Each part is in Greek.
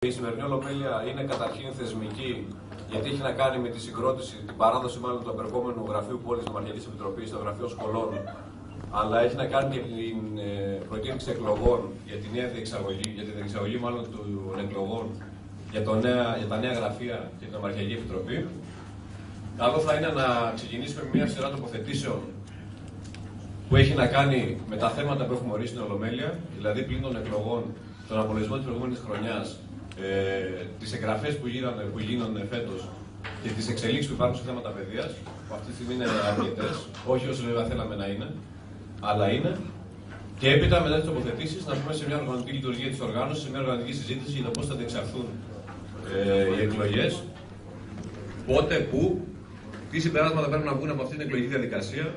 Η σημερινή Ολομέλεια είναι καταρχήν θεσμική, γιατί έχει να κάνει με τη συγκρότηση, την παράδοση μάλλον του απερχόμενου γραφείου πόλης Νομαρχιακής Επιτροπής, στο γραφείο Σκολών, αλλά έχει να κάνει και την προκήρυξη εκλογών για τη νέα διεξαγωγή, για τη διεξαγωγή μάλλον των εκλογών για τα νέα γραφεία και την Νομαρχιακή Επιτροπή. Καλό θα είναι να ξεκινήσουμε με μια σειρά τοποθετήσεων που έχει να κάνει με τα θέματα που έχουμε ορίσει στην Ολομέλεια, δηλαδή πλην των εκλογών, τον απολογισμό της προηγούμενης χρονιάς, τις εγγραφές που γίνονται φέτος και τις εξελίξεις που υπάρχουν σε θέματα παιδείας, που αυτή τη στιγμή είναι αρκετές, όχι όσο βέβαια θέλαμε να είναι, αλλά είναι. Και έπειτα μετά τις τοποθετήσεις να πούμε σε μια οργανωτική λειτουργία της οργάνωσης, σε μια οργανωτική συζήτηση για το πώς θα διεξαχθούν οι εκλογές, πότε, πού, τι συμπεράσματα πρέπει να βγουν από αυτή την εκλογική διαδικασία,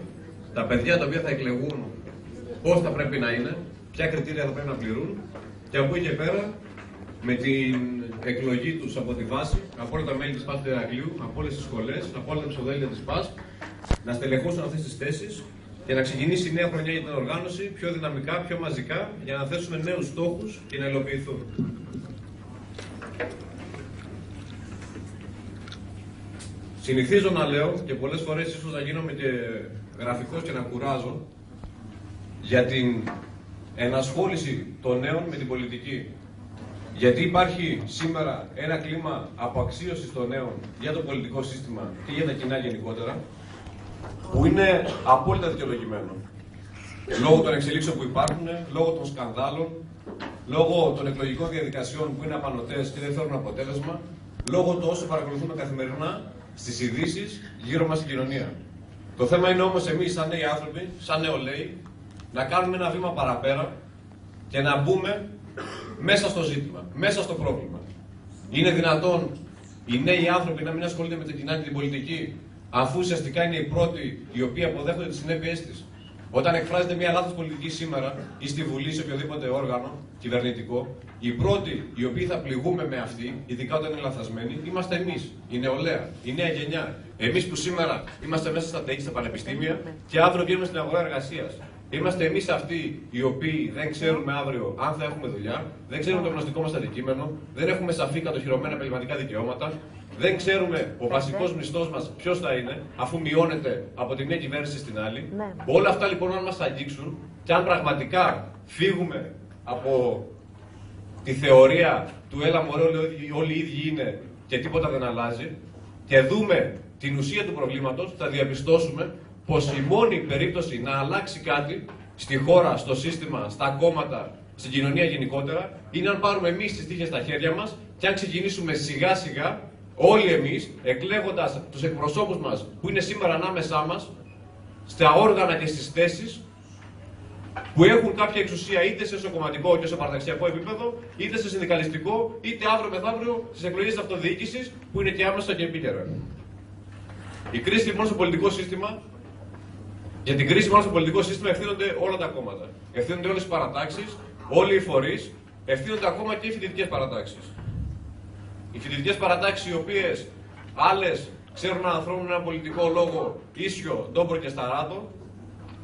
τα παιδιά τα οποία θα εκλεγούν, πώς θα πρέπει να είναι, ποια κριτήρια θα πρέπει να πληρούν, και από εκεί και πέρα με την εκλογή τους από τη βάση, από όλα τα μέλη της ΠΑΣ του Ηρακλείου, από όλες τις σχολές, από όλα τα ψηφοδέλτια της ΠΑΣ, να στελεχώσουν αυτές τις θέσεις και να ξεκινήσει η νέα χρονιά για την οργάνωση πιο δυναμικά, πιο μαζικά, για να θέσουμε νέους στόχους και να υλοποιηθούν. Συνηθίζω να λέω, και πολλές φορές ίσως να γίνομαι και γραφικός και να κουράζω, για την ενασχόληση των νέων με την πολιτική. Γιατί υπάρχει σήμερα ένα κλίμα αποαξίωσης των νέων για το πολιτικό σύστημα και για τα κοινά γενικότερα, που είναι απόλυτα δικαιολογημένο. Λόγω των εξελίξεων που υπάρχουν, λόγω των σκανδάλων, λόγω των εκλογικών διαδικασιών που είναι απανωτές και δεν φέρνουν αποτέλεσμα, λόγω του όσο παρακολουθούμε καθημερινά στις ειδήσεις γύρω μας στην κοινωνία. Το θέμα είναι όμως εμείς, σαν νέοι άνθρωποι, σαν νεολαίοι, να κάνουμε ένα βήμα παραπέρα και να μπούμε μέσα στο ζήτημα, μέσα στο πρόβλημα. Είναι δυνατόν οι νέοι άνθρωποι να μην ασχολούνται με την κοινά την πολιτική, αφού ουσιαστικά είναι οι πρώτοι οι οποίοι αποδέχονται τις συνέπειές της? Όταν εκφράζεται μια λάθος πολιτική σήμερα ή στη Βουλή, σε οποιοδήποτε όργανο κυβερνητικό, οι πρώτοι οι οποίοι θα πληγούμε με αυτή, ειδικά όταν είναι λαθασμένοι, είμαστε εμείς, η νεολαία, η νέα γενιά. Εμείς που σήμερα είμαστε μέσα στα ΤΕΚ, στα πανεπιστήμια και αύριο βγαίνουμε στην αγορά εργασίας. Είμαστε εμείς αυτοί οι οποίοι δεν ξέρουμε αύριο αν θα έχουμε δουλειά, δεν ξέρουμε το γνωστικό μας αντικείμενο, δεν έχουμε σαφή κατοχυρωμένα επαγγελματικά δικαιώματα, δεν ξέρουμε ο βασικός μισθός μας ποιος θα είναι, αφού μειώνεται από τη μία κυβέρνηση στην άλλη. Όλα αυτά λοιπόν, αν μας αγγίξουν και αν πραγματικά φύγουμε από τη θεωρία του έλα μωρέ, όλοι οι ίδιοι είναι και τίποτα δεν αλλάζει, και δούμε την ουσία του προβλήματος, θα διαπιστώσουμε πως η μόνη περίπτωση να αλλάξει κάτι στη χώρα, στο σύστημα, στα κόμματα, στην κοινωνία γενικότερα, είναι αν πάρουμε εμείς τις τύχες στα χέρια μας και αν ξεκινήσουμε σιγά σιγά, όλοι εμείς, εκλέγοντας τους εκπροσώπους μας που είναι σήμερα ανάμεσά μας, στα όργανα και στις θέσεις που έχουν κάποια εξουσία είτε σε εσωκομματικό και σε παραταξιακό επίπεδο, είτε σε συνδικαλιστικό, είτε αύριο μεθαύριο στις εκλογές της αυτοδιοίκησης που είναι και άμεσα και επίκαιρα. Η κρίση λοιπόν στο πολιτικό σύστημα, για την κρίση στο πολιτικό σύστημα ευθύνονται όλα τα κόμματα. Ευθύνονται όλες οι παρατάξεις, όλοι οι φορείς, ευθύνονται ακόμα και οι φοιτητικές παρατάξεις. Οι φοιτητικές παρατάξεις, οι οποίες άλλες ξέρουν να ανθρώπουν έναν πολιτικό λόγο ίσιο, ντόμπρο και σταράτο,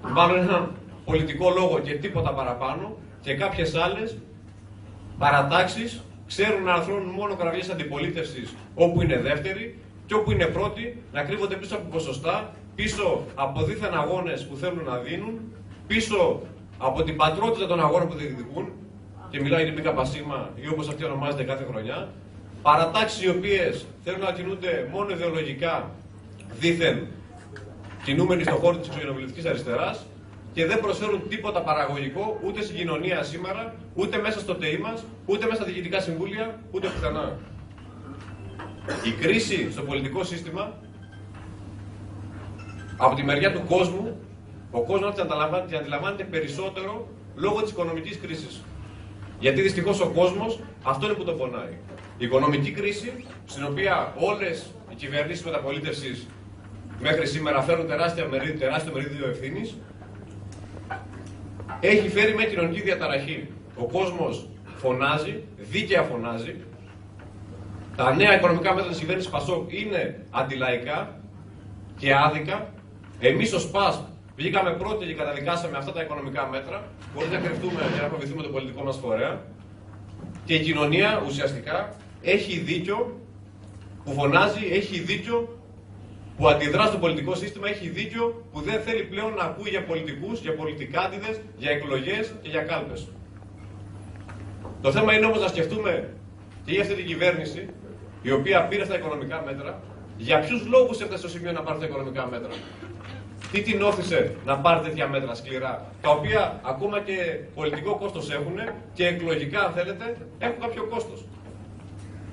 μάλλον έναν πολιτικό λόγο και τίποτα παραπάνω, και κάποιες άλλες παρατάξεις ξέρουν να ανθρώπουν μόνο κραυγές αντιπολίτευσης όπου είναι δεύτεροι, και όπου είναι πρώτοι να κρύβονται πίσω από ποσοστά, πίσω από δίθεν αγώνες που θέλουν να δίνουν, πίσω από την πατρότητα των αγώνων που διεκδικούν, και μιλάει για την ΜΚΣ ή όπως αυτή ονομάζεται κάθε χρονιά. Παρατάξεις οι οποίες θέλουν να κινούνται μόνο ιδεολογικά, δίθεν κινούμενοι στον χώρο της εξωγενοβουλευτικής αριστεράς, και δεν προσφέρουν τίποτα παραγωγικό ούτε στην κοινωνία σήμερα, ούτε μέσα στο ΤΕΙ μας, ούτε μέσα στα διοικητικά συμβούλια, ούτε πουθενά. Η κρίση στο πολιτικό σύστημα, από τη μεριά του κόσμου, ο κόσμος την αντιλαμβάνεται περισσότερο λόγω της οικονομικής κρίσης. Γιατί δυστυχώς ο κόσμος αυτό είναι που τον πονάει. Η οικονομική κρίση, στην οποία όλες οι κυβερνήσεις μεταπολίτευσης μέχρι σήμερα φέρουν τεράστιο μερίδιο ευθύνης, έχει φέρει μια κοινωνική διαταραχή. Ο κόσμος φωνάζει, δίκαια φωνάζει. Τα νέα οικονομικά μέτρα της κυβέρνησης ΠΑΣΟΚ είναι αντιλαϊκά και άδικα. Εμείς ως ΠΑΣ βγήκαμε πρώτοι και καταδικάσαμε αυτά τα οικονομικά μέτρα, χωρίς να κρυφτούμε και να φοβηθούμε το πολιτικό μας φορέα. Και η κοινωνία ουσιαστικά έχει δίκιο που φωνάζει, έχει δίκιο που αντιδρά στο πολιτικό σύστημα, έχει δίκιο που δεν θέλει πλέον να ακούει για πολιτικούς, για πολιτικάντιδες, για εκλογές και για κάλπες. Το θέμα είναι όμως να σκεφτούμε και για αυτή την κυβέρνηση, η οποία πήρε στα οικονομικά μέτρα, για ποιους λόγους έφτασε στο σημείο να πάρει τα οικονομικά μέτρα. Τι την όθησε να πάρει τέτοια μέτρα σκληρά, τα οποία ακόμα και πολιτικό κόστος έχουν και εκλογικά, αν θέλετε, έχουν κάποιο κόστος.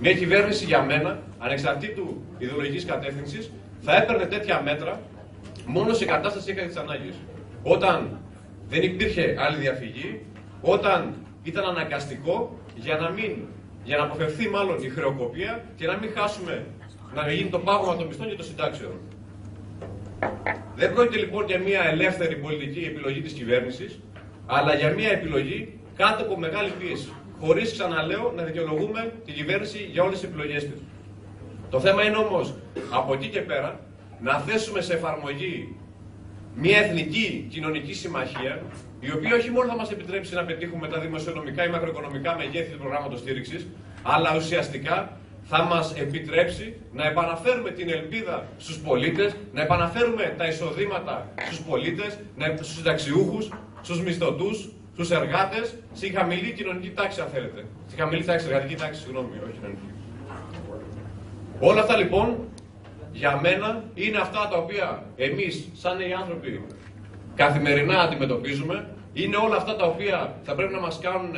Μια κυβέρνηση για μένα, ανεξαρτήτου ιδεολογικής κατεύθυνσης, θα έπαιρνε τέτοια μέτρα μόνο σε κατάσταση έκτακτης ανάγκης. Όταν δεν υπήρχε άλλη διαφυγή, όταν ήταν αναγκαστικό για να αποφευθεί μάλλον η χρεοκοπία και να μην χάσουμε, να γίνει το πάγωμα των μισθών και των συντάξεων. Δεν πρόκειται λοιπόν για μια ελεύθερη πολιτική επιλογή της κυβέρνησης, αλλά για μια επιλογή κάτω από μεγάλη πίεση. Χωρίς, ξαναλέω, να δικαιολογούμε την κυβέρνηση για όλες τις επιλογές της. Το θέμα είναι όμως από εκεί και πέρα να θέσουμε σε εφαρμογή μια εθνική κοινωνική συμμαχία, η οποία όχι μόνο θα μας επιτρέψει να πετύχουμε τα δημοσιονομικά ή μακροοικονομικά μεγέθη του προγράμματος στήριξης, αλλά ουσιαστικά θα μας επιτρέψει να επαναφέρουμε την ελπίδα στους πολίτες, να επαναφέρουμε τα εισοδήματα στους πολίτες, στους συνταξιούχους, στους μισθωτούς, στους εργάτες, στη χαμηλή κοινωνική τάξη, αν θέλετε. Στη χαμηλή τάξη, εργατική τάξη, συγγνώμη, όχι κοινωνική. Όλα αυτά λοιπόν, για μένα, είναι αυτά τα οποία εμείς, σαν οι άνθρωποι, καθημερινά αντιμετωπίζουμε. Είναι όλα αυτά τα οποία θα πρέπει να μας κάνουν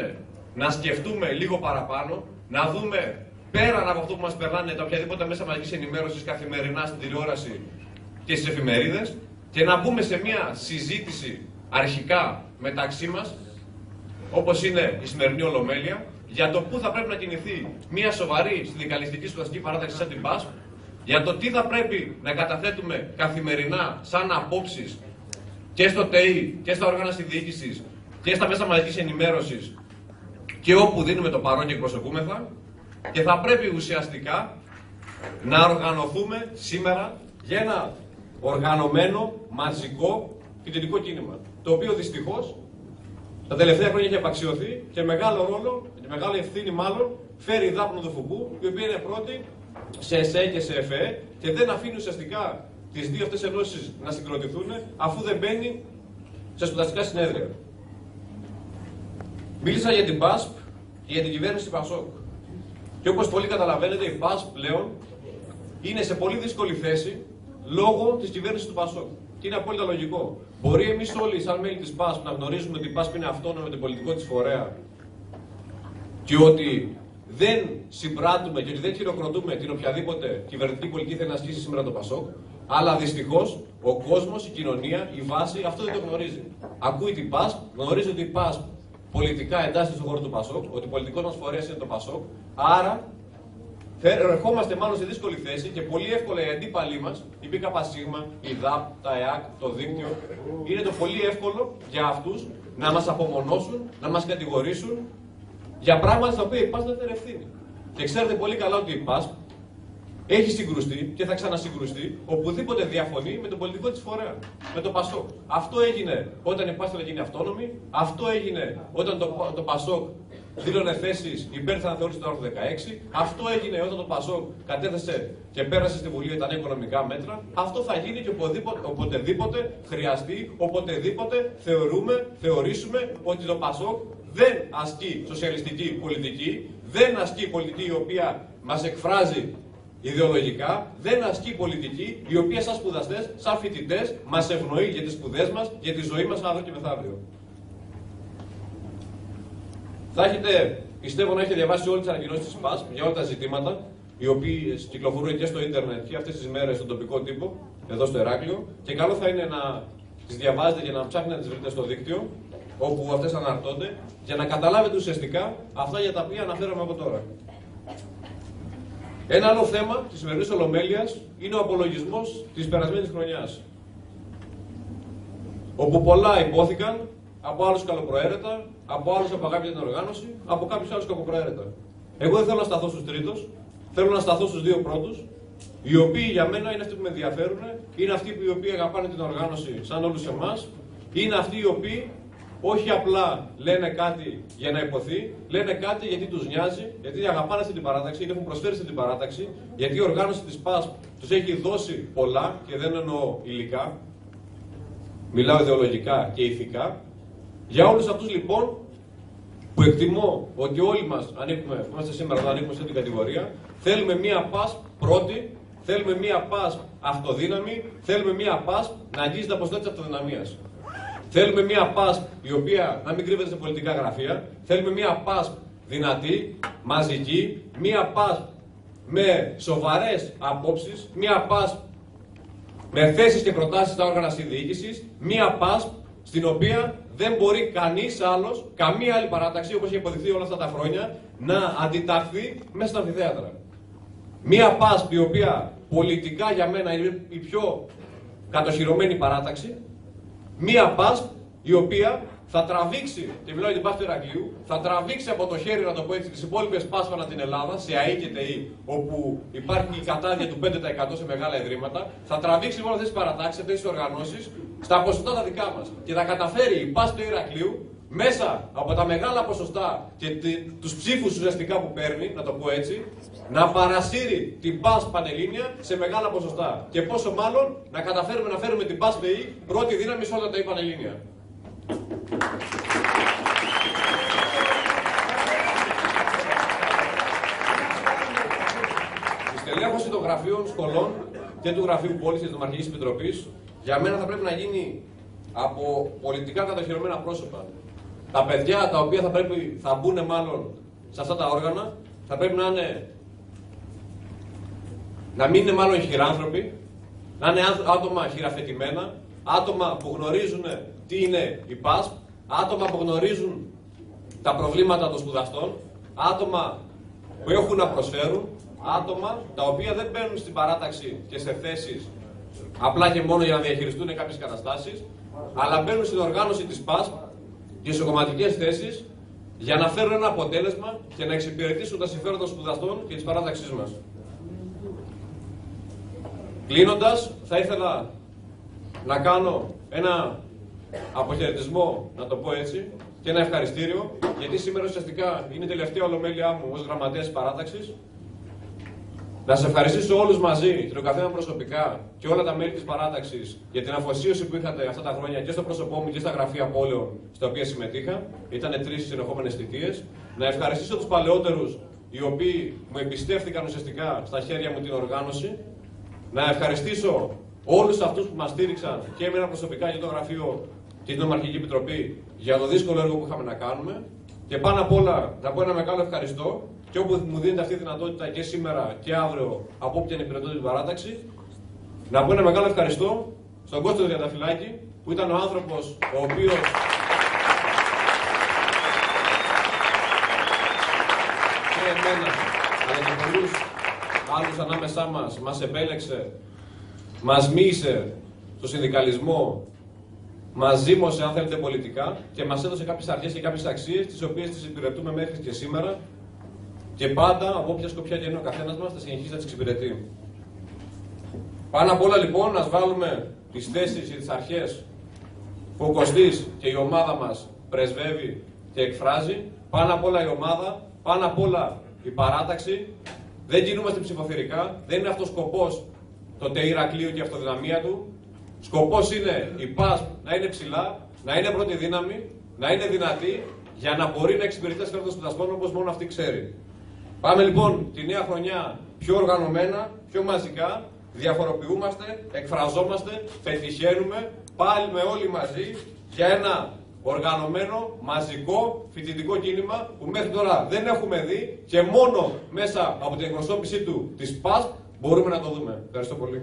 να σκεφτούμε λίγο παραπάνω, να δούμε πέραν από αυτό που μας περνάνε τα οποιαδήποτε μέσα μαζικής ενημέρωσης καθημερινά στην τηλεόραση και στις εφημερίδες και να μπούμε σε μια συζήτηση αρχικά μεταξύ μας, όπως είναι η σημερινή Ολομέλεια, για το πού θα πρέπει να κινηθεί μια σοβαρή συνδικαλιστική σπουδαστική παράταξη σαν την ΠΑΣΠ, για το τι θα πρέπει να καταθέτουμε καθημερινά σαν απόψεις και στο ΤΕΙ και στα όργανα συνδιοίκησης και στα μέσα μαζικής ενημέρωσης και όπου δίνουμε το παρόν και εκπροσωπούμεθα, και θα πρέπει ουσιαστικά να οργανωθούμε σήμερα για ένα οργανωμένο, μαζικό φοιτητικό κίνημα, το οποίο δυστυχώς τα τελευταία χρόνια έχει απαξιωθεί και μεγάλο ρόλο, και μεγάλη ευθύνη μάλλον, φέρει η Δάπνο του Φουμπού, η οποία είναι πρώτη σε ΕΣΕ και σε ΕΦΕ και δεν αφήνει ουσιαστικά τις δύο αυτές ενώσεις να συγκροτηθούν αφού δεν μπαίνει σε σπουδαστικά συνέδρια. Μίλησα για την ΠΑΣΠ και για την κυβέρνηση ΠΑΣΟΚ. Και όπως πολύ καταλαβαίνετε, η ΠΑΣΠ πλέον είναι σε πολύ δύσκολη θέση λόγω της κυβέρνησης του ΠΑΣΟΚ. Και είναι απόλυτα λογικό. Μπορεί εμείς όλοι, σαν μέλη της ΠΑΣΠ, να γνωρίζουμε ότι η ΠΑΣΠ είναι αυτόνομη με τον πολιτικό της φορέα και ότι δεν συμπράττουμε και ότι δεν χειροκροτούμε την οποιαδήποτε κυβερνητική πολιτική θέλει να ασκήσει σήμερα το ΠΑΣΟΚ. Αλλά δυστυχώς ο κόσμος, η κοινωνία, η βάση αυτό δεν το γνωρίζει. Ακούει την ΠΑΣΠ, γνωρίζει ότι η ΠΑΣΠ πολιτικά εντάσσεται στον χώρο του ΠΑΣΟΚ, ότι ο πολιτικός μας φορέας είναι το ΠΑΣΟΚ. Άρα ερχόμαστε μάλλον σε δύσκολη θέση και πολύ εύκολα οι αντίπαλοι μας, η ΠΚΣ, η ΔΑΠ, τα ΕΑΚ, το δίκτυο, είναι το πολύ εύκολο για αυτούς να μας απομονώσουν, να μας κατηγορήσουν για πράγματα στα οποία η ΠΑΣΠ δεν φέρει ευθύνη. Και ξέρετε πολύ καλά ότι η ΠΑΣΠ έχει συγκρουστεί και θα ξανασυγκρουστεί οπουδήποτε διαφωνεί με τον πολιτικό της φορέα, με το ΠΑΣΟΚ. Αυτό έγινε όταν η ΠΑΣΠ θα γίνει αυτόνομη, αυτό έγινε όταν το ΠΑΣΟΚ δήλωνε θέσεις υπέρ της αναθεώρησης του άρθρου 16, αυτό έγινε όταν το ΠΑΣΟΚ κατέθεσε και πέρασε στη Βουλή τα νέα οικονομικά μέτρα, αυτό θα γίνει και οποτεδήποτε χρειαστεί, οποτεδήποτε θεωρήσουμε ότι το ΠΑΣΟΚ δεν ασκεί σοσιαλιστική πολιτική, δεν ασκεί πολιτική η οποία μας εκφράζει ιδεολογικά, δεν ασκεί πολιτική η οποία σαν σπουδαστές, σαν φοιτητές, μας ευνοεί για τις σπουδές μας, για τη ζωή μας αύριο και μεθαύριο. Θα έχετε, πιστεύω να έχετε διαβάσει όλες τις ανακοινώσεις της ΠΑΣΠ για όλα τα ζητήματα, οι οποίες κυκλοφορούν και στο ίντερνετ και αυτές τις μέρες στον τοπικό τύπο, εδώ στο Ηράκλειο, και καλό θα είναι να τις διαβάζετε και να ψάχνετε να τις βρείτε στο δίκτυο, όπου αυτές αναρτώνται, για να καταλάβετε ουσιαστικά αυτά για τα οποία αναφέρομαι από τώρα. Ένα άλλο θέμα της σημερινής Ολομέλειας είναι ο απολογισμός της περασμένης χρονιάς, όπου πολλά υπόθηκαν από άλλους καλοπροαίρετα, από άλλους από αγάπη για την οργάνωση, από κάποιους άλλους κακοπροαίρετα. Εγώ δεν θέλω να σταθώ στους τρίτους, θέλω να σταθώ στους δύο πρώτους, οι οποίοι για μένα είναι αυτοί που με ενδιαφέρουν, είναι αυτοί οι οποίοι αγαπάνε την οργάνωση σαν όλους εμάς, είναι αυτοί οι οποίοι όχι απλά λένε κάτι για να υποθεί, λένε κάτι γιατί τους νοιάζει, γιατί αγαπάνε αυτή την παράταξη, γιατί έχουν προσφέρει αυτή την παράταξη, γιατί η οργάνωση της ΠΑΣΠ τους έχει δώσει πολλά και δεν εννοώ υλικά, μιλάω ιδεολογικά και ηθικά. Για όλους αυτούς λοιπόν που εκτιμώ ότι όλοι μας ανήκουμε, είμαστε σήμερα εδώ, ανήκουμε σε αυτή την κατηγορία, θέλουμε μία ΠΑΣΠ πρώτη, θέλουμε μία ΠΑΣΠ αυτοδύναμη, θέλουμε μία ΠΑΣΠ να αγγίζει τα ποσοστά της αυτοδυναμίας. Θέλουμε μία ΠΑΣΠ η οποία να μην κρύβεται σε πολιτικά γραφεία, θέλουμε μία ΠΑΣΠ δυνατή, μαζική, μία ΠΑΣΠ με σοβαρές απόψεις, μία ΠΑΣΠ με θέσεις και προτάσεις στα όργανα συνδιοίκησης, μία ΠΑΣΠ στην οποία δεν μπορεί κανείς άλλος, καμία άλλη παράταξη, όπως έχει υποδειχθεί όλα αυτά τα χρόνια, να αντιταχθεί μέσα στα αμφιθέατρα. Μία ΠΑΣΠ η οποία πολιτικά για μένα είναι η πιο κατοχυρωμένη παράταξη. Μία ΠΑΣΠ η οποία θα τραβήξει, και μιλάω για την ΠΑΣΠ του Ηρακλείου, θα τραβήξει από το χέρι, να το πω έτσι, τις υπόλοιπες ΠΑΣΠ ανά την Ελλάδα, σε ΑΕ και ΤΕΗ, όπου υπάρχει η κατάδεια του 5% σε μεγάλα ιδρύματα, θα τραβήξει λοιπόν αυτές τις παρατάξεις, αυτές τις οργανώσεις, στα ποσοστά τα δικά μας. Και θα καταφέρει η ΠΑΣΠ του Ηρακλείου, μέσα από τα μεγάλα ποσοστά και τους ψήφους ουσιαστικά που παίρνει, να το πω έτσι, να παρασύρει την ΠΑΣΠ Πανελλήνια σε μεγάλα ποσοστά. Και πόσο μάλλον να καταφέρουμε να φέρουμε την ΠΑΣΠ ΤΕΗ πρώτη δύναμη σε όλα τα Πανελλήνια. Η στελέχωση των γραφείων σχολών και του Γραφείου Πώλησης της Δημαρχικής Επιτροπής για μένα θα πρέπει να γίνει από πολιτικά κατοχυρωμένα πρόσωπα. Τα παιδιά τα οποία θα μπουν μάλλον σε αυτά τα όργανα θα πρέπει να μην είναι μάλλον χειράνθρωποι, να είναι άτομα χειραφετημένα, άτομα που γνωρίζουν τι είναι η ΠΑΣΠ, άτομα που γνωρίζουν τα προβλήματα των σπουδαστών, άτομα που έχουν να προσφέρουν, άτομα τα οποία δεν μπαίνουν στην παράταξη και σε θέσεις απλά και μόνο για να διαχειριστούν κάποιες καταστάσεις, αλλά μπαίνουν στην οργάνωση της ΠΑΣΠ και σε κομματικές θέσεις για να φέρουν ένα αποτέλεσμα και να εξυπηρετήσουν τα συμφέροντα των σπουδαστών και της παράταξής μας. Κλείνοντας, θα ήθελα να κάνω ένα αποχαιρετισμό, να το πω έτσι, και ένα ευχαριστήριο, γιατί σήμερα ουσιαστικά είναι η τελευταία ολομέλειά μου ως γραμματέας της παράταξης. Να σας ευχαριστήσω όλους μαζί, και τον καθένα προσωπικά και όλα τα μέλη της παράταξης για την αφοσίωση που είχατε αυτά τα χρόνια και στο πρόσωπό μου και στα γραφεία πόλεων στα οποία συμμετείχα. Ήταν 3 συνεχόμενες θητείες. Να ευχαριστήσω τους παλαιότερους, οι οποίοι μου εμπιστεύτηκαν ουσιαστικά στα χέρια μου την οργάνωση. Να ευχαριστήσω όλους αυτούς που μας στήριξαν και εμένα προσωπικά και το γραφείο και την Νομαρχική Επιτροπή για το δύσκολο έργο που είχαμε να κάνουμε. Και πάνω απ' όλα να πω ένα μεγάλο ευχαριστώ και όπου μου δίνεται αυτή η δυνατότητα και σήμερα και αύριο από όποιαν υπηρετώ την παράταξη, να πω ένα μεγάλο ευχαριστώ στον Κώστο Διαταφυλάκη, που ήταν ο άνθρωπος ο οποίος και εμένα αλλά και πολλούς άλλους ανάμεσά μας επέλεξε, μας μοίησε στο συνδικαλισμό, μας ζήμωσε αν θέλετε πολιτικά και μας έδωσε κάποιες αρχές και κάποιες αξίες τις οποίες τις υπηρετούμε μέχρι και σήμερα και πάντα από όποια σκοπιά και είναι ο καθένας μας θα συνεχίσει να τις εξυπηρετεί. Πάνω απ' όλα λοιπόν να βάλουμε τις θέσεις και τις αρχές που ο Κωστής και η ομάδα μας πρεσβεύει και εκφράζει. Πάνω απ' όλα η ομάδα, πάνω απ' όλα η παράταξη. Δεν κινούμαστε ψηφοθυρικά, δεν είναι αυτός σκοπός το ΤΕΗ Ηρακλείου και η αυτοδυναμία του. Σκοπός είναι η ΠΑΣΠ να είναι ψηλά, να είναι πρώτη δύναμη, να είναι δυνατή για να μπορεί να εξυπηρετεί τα συμφέροντα των σπουδαστών όπως μόνο αυτή ξέρει. Πάμε λοιπόν τη νέα χρονιά πιο οργανωμένα, πιο μαζικά, διαφοροποιούμαστε, εκφραζόμαστε, πετυχαίνουμε πάλι με όλοι μαζί για ένα οργανωμένο, μαζικό, φοιτητικό κίνημα που μέχρι τώρα δεν έχουμε δει και μόνο μέσα από την εκπροσώπησή του της ΠΑΣΠ μπορούμε να το δούμε. Ευχαριστώ πολύ.